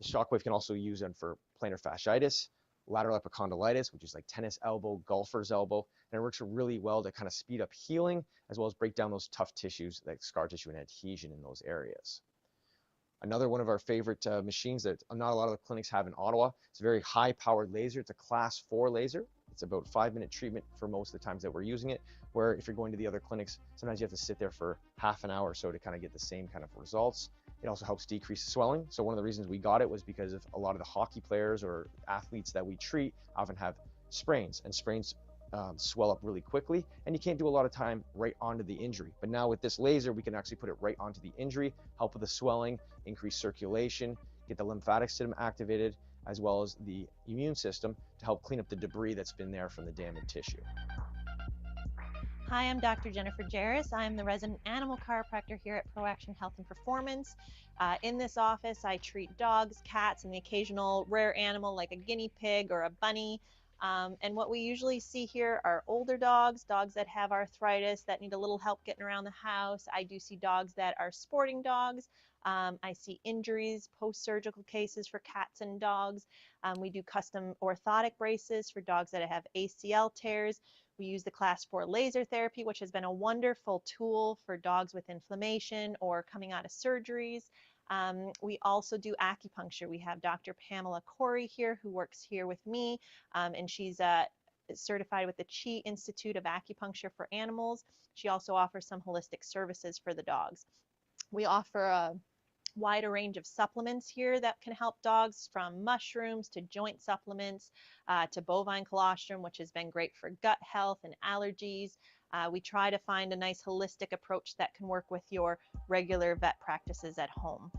The shockwave can also use them for plantar fasciitis, lateral epicondylitis, which is like tennis elbow, golfer's elbow, and it works really well to kind of speed up healing, as well as break down those tough tissues like scar tissue and adhesion in those areas. Another one of our favorite machines that not a lot of the clinics have in Ottawa. It's a very high-powered laser. It's a class 4 laser. It's about 5-minute treatment for most of the times that we're using it, where if you're going to the other clinics, sometimes you have to sit there for half an hour or so to kind of get the same kind of results. It also helps decrease swelling. So one of the reasons we got it was because of a lot of the hockey players or athletes that we treat often have sprains, and sprains swell up really quickly, and you can't do a lot of time right onto the injury. But now with this laser, we can actually put it right onto the injury, help with the swelling, increase circulation, get the lymphatic system activated, as well as the immune system to help clean up the debris that's been there from the damaged tissue. Hi, I'm Dr. Jennifer Jarris. I'm the resident animal chiropractor here at Pro Action Health and Performance. In this office, I treat dogs, cats, and the occasional rare animal like a guinea pig or a bunny. And what we usually see here are older dogs, dogs that have arthritis, that need a little help getting around the house. I do see dogs that are sporting dogs. I see injuries, post-surgical cases for cats and dogs. We do custom orthotic braces for dogs that have ACL tears. We use the class 4 laser therapy, which has been a wonderful tool for dogs with inflammation or coming out of surgeries. We also do acupuncture. We have Dr. Pamela Corey here who works here with me, and she's certified with the Chi Institute of Acupuncture for Animals. She also offers some holistic services for the dogs. We offer a wider range of supplements here that can help dogs, from mushrooms to joint supplements to bovine colostrum, which has been great for gut health and allergies. We try to find a nice holistic approach that can work with your regular vet practices at home.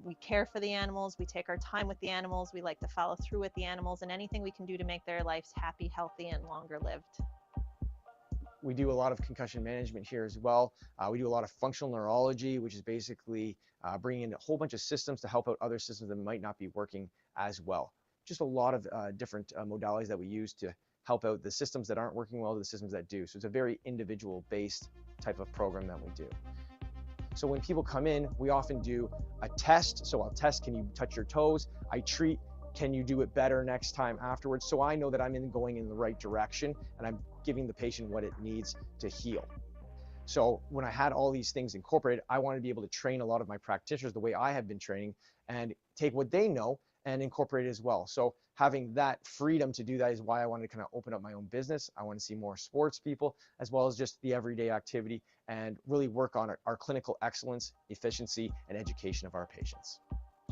We care for the animals, we take our time with the animals, we like to follow through with the animals, and anything we can do to make their lives happy, healthy, and longer lived. We do a lot of concussion management here as well. We do a lot of functional neurology, which is basically bringing in a whole bunch of systems to help out other systems that might not be working as well. Just a lot of different modalities that we use to help out the systems that aren't working well to the systems that do. So it's a very individual-based type of program that we do. So when people come in, we often do a test. So I'll test, can you touch your toes? I treat, can you do it better next time afterwards? So I know that I'm going in the right direction and I'm giving the patient what it needs to heal. So when I had all these things incorporated, I wanted to be able to train a lot of my practitioners the way I have been training and take what they know and incorporate it as well. So having that freedom to do that is why I wanted to kind of open up my own business. I want to see more sports people, as well as just the everyday activity, and really work on our clinical excellence, efficiency, and education of our patients.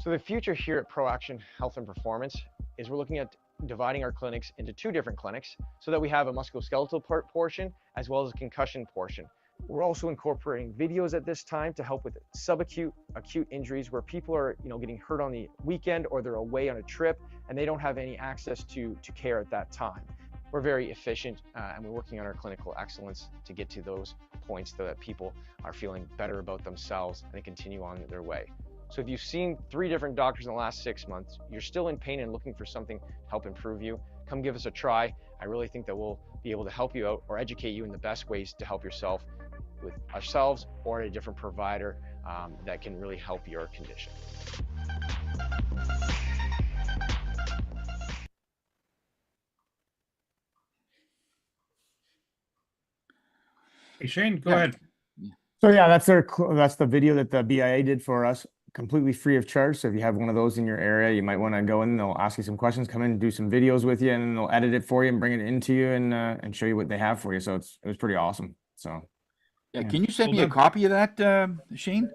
So the future here at Pro Action Health and Performance is we're looking at dividing our clinics into 2 different clinics so that we have a musculoskeletal portion as well as a concussion portion. We're also incorporating videos at this time to help with subacute, acute injuries where people are, getting hurt on the weekend or they're away on a trip and they don't have any access to care at that time. We're very efficient and we're working on our clinical excellence to get to those points so that people are feeling better about themselves and they continue on their way. So if you've seen 3 different doctors in the last 6 months, you're still in pain and looking for something to help improve you, come give us a try. I really think that we'll be able to help you out or educate you in the best ways to help yourself with ourselves or a different provider that can really help your condition. Hey, Shane, go ahead. So yeah, that's the video that the BIA did for us, completely free of charge. So if you have one of those in your area, you might want to go in, they'll ask you some questions, come in and do some videos with you, and then they'll edit it for you and bring it into you and show you what they have for you. So it was pretty awesome. So yeah, can you send me a copy of that, Shane?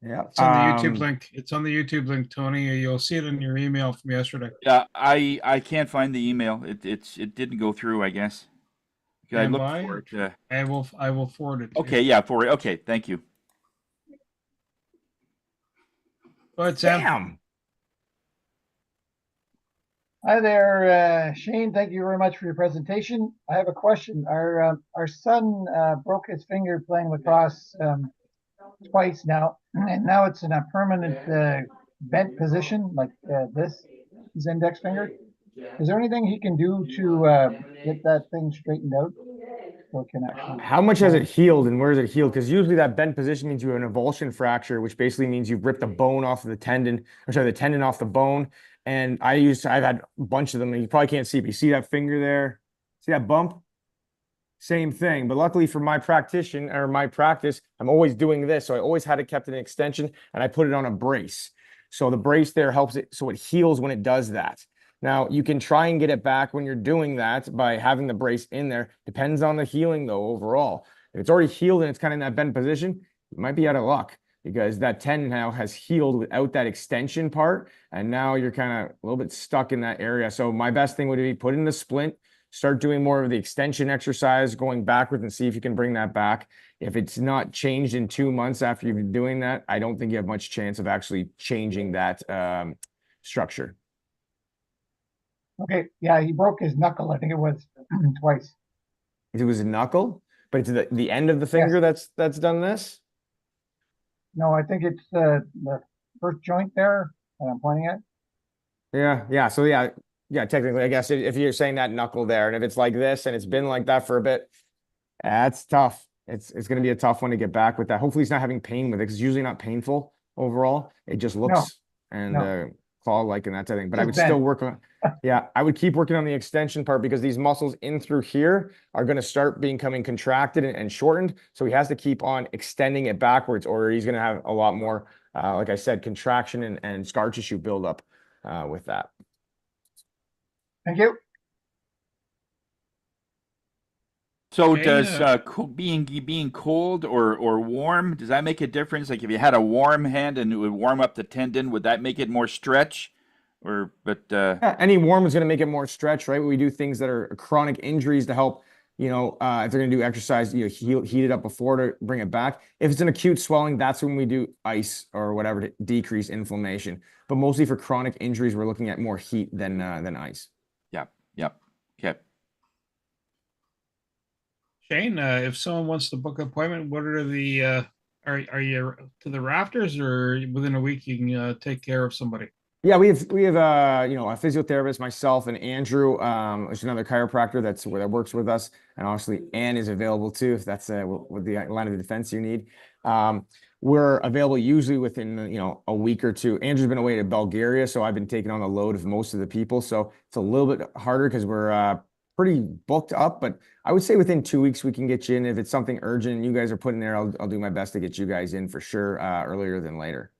Yeah, it's on the YouTube link. It's on the YouTube link, Tony. You'll see it in your email from yesterday. Yeah, I can't find the email. It didn't go through, I guess. I looked for it. I will forward it. Okay, yeah, forward. Okay, thank you. Go ahead, Sam. Damn. Hi there, Shane. Thank you very much for your presentation. I have a question. Our son broke his finger playing lacrosse twice now, and now it's in a permanent bent position like this, his index finger. Is there anything he can do to get that thing straightened out? So it can actually... How much has it healed and where is it healed? Because usually that bent position means you have an avulsion fracture, which basically means you've ripped the bone off of the tendon, or sorry, the tendon off the bone. And I've had a bunch of them, and you probably can't see, but you see that finger there? See that bump? Same thing. But luckily for my practice, I'm always doing this. So I always had it kept in an extension, and I put it on a brace. So the brace there helps it, so it heals when it does that. Now, you can try and get it back when you're doing that by having the brace in there. Depends on the healing, though, overall. If it's already healed and it's kind of in that bent position, you might be out of luck because that tendon now has healed without that extension part, and now you're kind of a little bit stuck in that area. So my best thing would be put in the splint, start doing more of the extension exercise, going backwards, and see if you can bring that back. If it's not changed in 2 months after you've been doing that, I don't think you have much chance of actually changing that structure. Okay, yeah, he broke his knuckle, I think it was twice. It was a knuckle, but it's the end of the finger that's done this? No, I think it's the first joint there that I'm pointing at. Yeah. So yeah, technically, I guess if you're saying that knuckle there, and if it's like this and it's been like that for a bit, that's tough. It's going to be a tough one to get back with that. Hopefully he's not having pain with it because it's usually not painful overall. It just looks claw-like and that type of thing. But I would still work on, I would keep working on the extension part because these muscles in through here are going to start becoming contracted and shortened. So he has to keep on extending it backwards or he's going to have a lot more, like I said, contraction and scar tissue buildup with that. Thank you. So does being cold or warm, does that make a difference? Like if you had a warm hand and it would warm up the tendon, would that make it more stretch? Any warm is going to make it more stretch, right? We do things that are chronic injuries to help, if they're going to do exercise, heat it up before to bring it back. If it's an acute swelling, that's when we do ice or whatever to decrease inflammation. But mostly for chronic injuries, we're looking at more heat than ice. Yep. Okay. Shane, if someone wants to book an appointment, what are the are you to the rafters or within a week you can take care of somebody? Yeah, we have a physiotherapist, myself and Andrew, there's another chiropractor that works with us, and obviously Anne is available too if that's with the line of defense you need. We're available usually within a week or two. Andrew's been away to Bulgaria, so I've been taking on the load of most of the people, so it's a little bit harder because we're pretty booked up, but I would say within 2 weeks we can get you in. If it's something urgent and you guys are putting there, I'll do my best to get you guys in for sure earlier than later.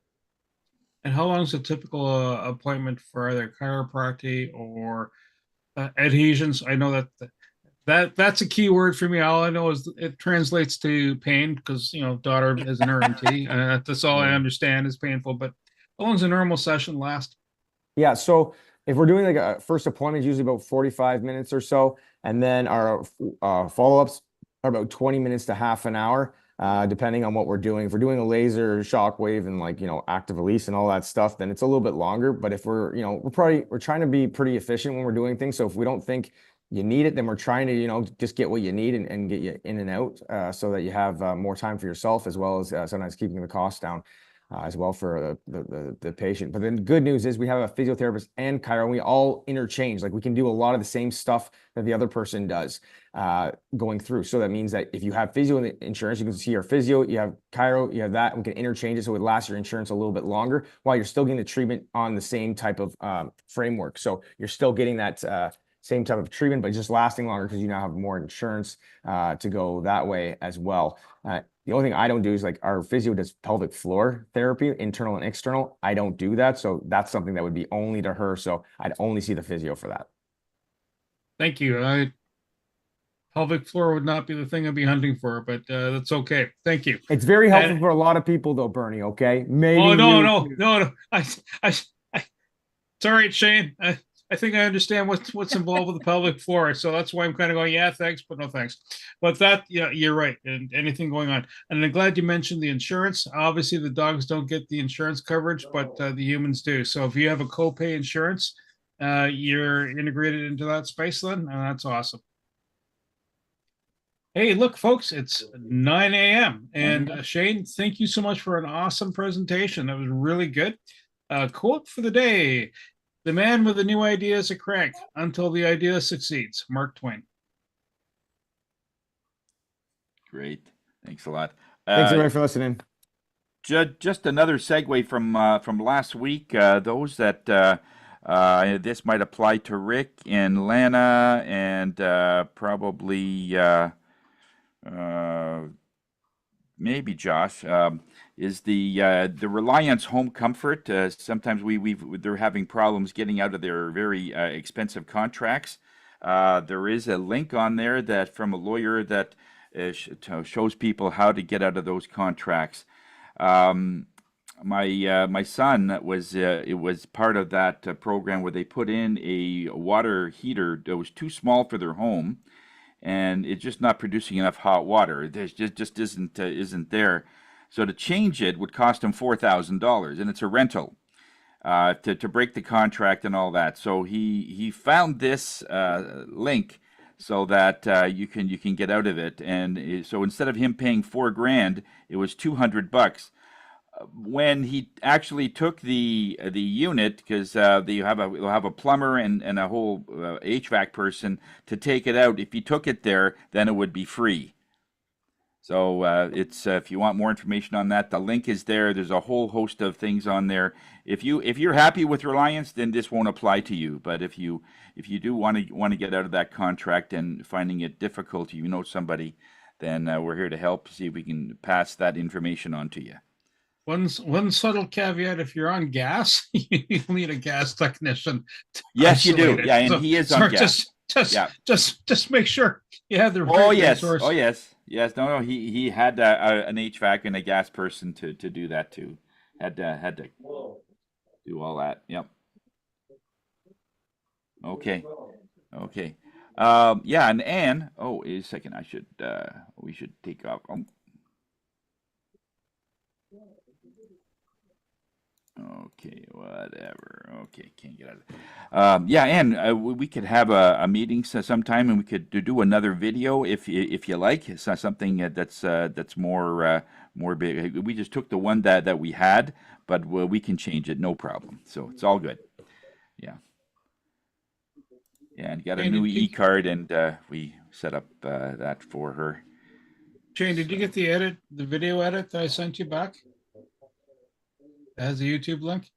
And how long is a typical appointment for either chiropractic or adhesions? I know that's a key word for me. All I know is it translates to pain because daughter is an RMT. That's all I understand is painful. But how long does a normal session last? Yeah, so if we're doing like a first appointment, usually about 45 minutes or so, and then our follow-ups are about 20 minutes to half an hour, depending on what we're doing. If we're doing a laser, shockwave, and like, active release and all that stuff, then it's a little bit longer. But if we're, we're trying to be pretty efficient when we're doing things. So if we don't think you need it, then we're trying to, just get what you need and get you in and out, so that you have more time for yourself, as well as sometimes keeping the cost down. As well for the patient. But then the good news is we have a physiotherapist and chiro, and we all interchange. Like, we can do a lot of the same stuff that the other person does going through. So that means that if you have physio insurance, you can see your physio, you have chiro, you have that, and we can interchange it so it lasts your insurance a little bit longer while you're still getting the treatment on the same type of framework. So you're still getting that same type of treatment, but just lasting longer because you now have more insurance to go that way as well. The only thing I don't do is, like, our physio does pelvic floor therapy, internal and external. I don't do that. So that's something that would be only to her. So I'd only see the physio for that. Thank you. Pelvic floor would not be the thing I'd be hunting for, but that's okay. Thank you. It's very helpful for a lot of people though, Bernie. Okay. Maybe. Oh, no. It's all right, Shane. I think I understand what's involved with the pelvic floor. So that's why I'm kind of going, yeah, thanks, but no thanks. But that, yeah, you're right. And anything going on. And I'm glad you mentioned the insurance. Obviously, the dogs don't get the insurance coverage, but the humans do. So if you have a copay insurance, you're integrated into that space then, and that's awesome. Hey, look, folks, it's 9 a.m. And Shane, thank you so much for an awesome presentation. That was really good. Quote for the day. The man with a new idea is a crank until the idea succeeds. Mark Twain. Great. Thanks a lot. Thanks everybody for listening. Just another segue from last week. Those that this might apply to Rick and Lana and probably maybe Josh. Is the Reliance Home Comfort. Sometimes they're having problems getting out of their very expensive contracts. There is a link on there that from a lawyer that shows people how to get out of those contracts. My son was it was part of that program where they put in a water heater that was too small for their home, and it's just not producing enough hot water. There's just isn't there. So to change it would cost him $4,000, and it's a rental to break the contract and all that. So he found this link so that you can get out of it. And so instead of him paying $4,000, it was $200. When he actually took the unit, because they'll have a plumber and a whole HVAC person to take it out. If he took it there, then it would be free. So it's if you want more information on that, the link is there. There's a whole host of things on there. If you're happy with Reliance, then this won't apply to you. But if you do want to get out of that contract and finding it difficult, you know somebody, then we're here to help. See if we can pass that information on to you. One subtle caveat: if you're on gas, you need a gas technician. Yes, you do. Yeah, and he is on gas. Just make sure you have the right resource. Oh yes. No. He had an HVAC and a gas person to do that too. Had to do all that. Yep. Okay. Yeah, and Anne. Oh, wait a second. We should take off. Oh. Okay, whatever. Okay, can't get out of it. Yeah, and we could have a meeting sometime, and we could do another video if you like. It's not something that's more big. We just took the one that we had, but we can change it, no problem. So it's all good. Yeah. Yeah, and got a new e-card, and we set up that for her. Shane, did you get the video edit that I sent you back? It has a YouTube link?